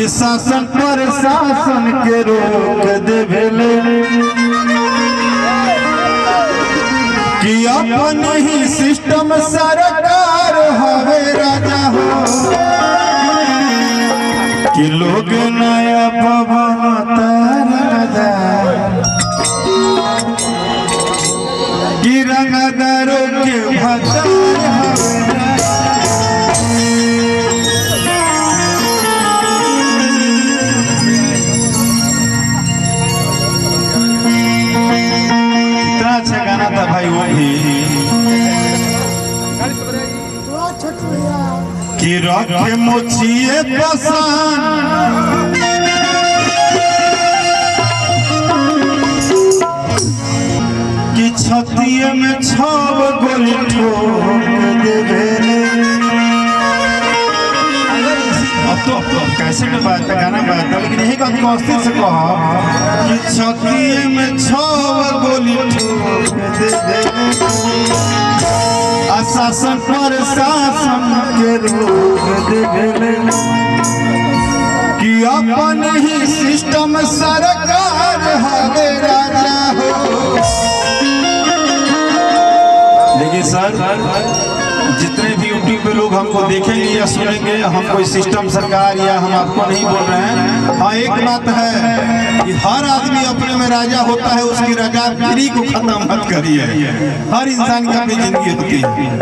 कि शासन पर शासन के रोक देवेले कि अपन ही सिस्टम सरकार हवे राजा हो कि लोग नया भवन तारा कि रंगदारों के भतार हवे था भाई वो भी कि रखे मोचिए पसंद कि छतिए में 6 गोली ठोक देवे अब तो कैसे में बात गाना बात लेकिन यही बात मस्ती से कहा कि छतिए में 6 गोली ठोक देवे शासन पर शासन के रोक देवे कि अपन ही सिस्टम सरकार हवे राजा हो। लेकिन सर जितने भी यूट्यूब पे लोग हमको देखेंगे या सुनेंगे हम कोई सिस्टम सरकार या हम आपको नहीं बोल रहे हैं। हाँ एक बात है कि हर आदमी अपने में राजा होता है, उसकी राजागिरी को खत्म मत करिए। हर इंसान की अपनी जिंदगी होती है,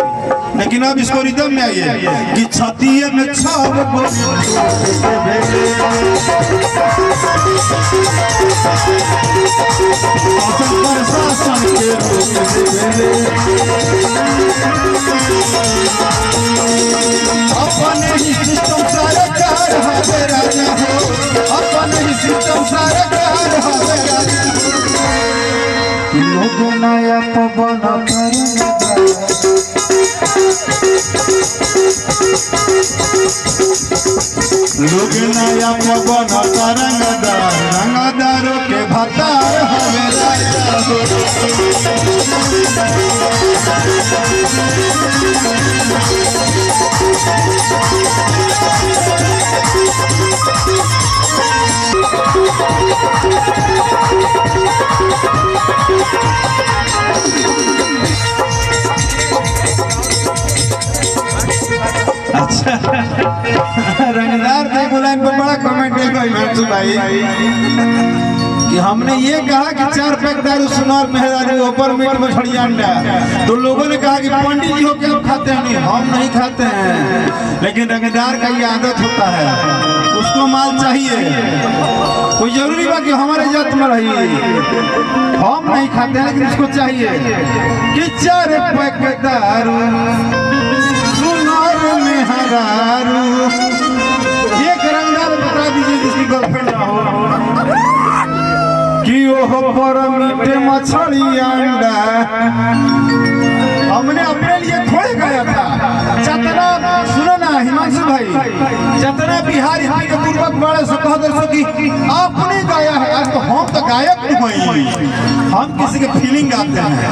लेकिन अब इसको रिदम में आइए कि छतिए में 6 अपने ही सिस्टम सरकार हवे राजा हो, अपने ही सिस्टम सरकार हवे राजा लोग नया पवन लोग नया पवन तरंगदार रंगदारों के भतार हवे राजा हो। अच्छा रंगदार लाइन पर बड़ा कमेंट है भाई कि हमने ये कहा कि 4 पैक दारू सुनार मेहरारू ऊपर मीट मछली अंडा, तो लोगों ने कहा कि पंडित जी हो के आप खाते हैं। नहीं, हम नहीं खाते हैं, लेकिन रंगदार का ये आदत होता है, उसको माल चाहिए। कोई जरूरी बा कि हमारे जात में रही, हम नहीं खाते हैं लेकिन उसको चाहिए कि 4 पैक दारू सुनार मेहरारू। एक रंगदार बता दीजिए जिसकी गर्लफ्रेंड ना हो कि ओह पर मीठे मछली अंडा। हमने अपने लिए थोड़े गाया था, जितना सुनो ना हिमांशु भाई, जितना बिहारी के पूर्वक बड़े से कह दो कि आपने गाया है। आज तो हम तो गायक नहीं, हम किसी के फीलिंग गाते हैं।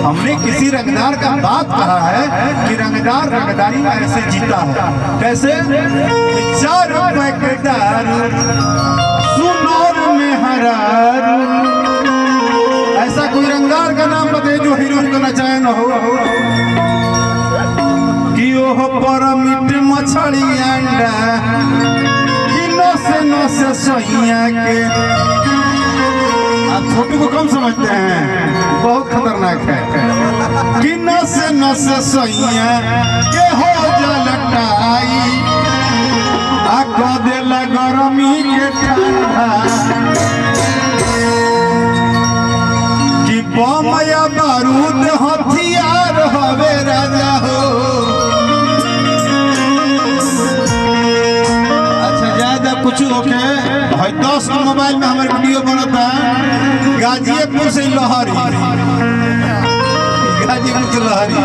हमने किसी रंगदार का बात कहा है कि रंगदार रंगदारी में ऐसे जीता है। कैसे? 4 पैक दारू सुनार मेहरारू। ऐसा कोई रंगदार का नाम बताइए जो हीरोइन को नचाया न हो कि ओह पर मीट मछली अंडा कि नस सैया के। आप छोटू को कम समझते हैं, बहुत खतरनाक है कि नस सैया के हो जलटाई आ क देला गरमी के ठंडा कि बम या बारूद हथियार हवे राजा हो। अच्छा ज्यादा कुछ होके भाई 10 का मोबाइल में हमारे वीडियो बनता है गाजीपुर से लहरी, गाजीपुर से लहरी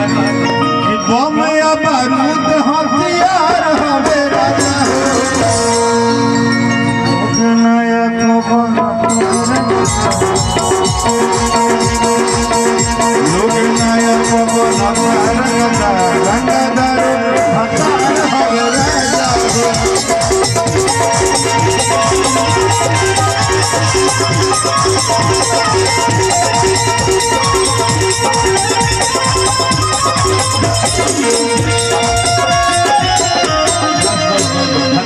कि बम या बारूद हथियार हवे राजा हो। नया लोग नया रंगदार हथियार हवे राजा हो।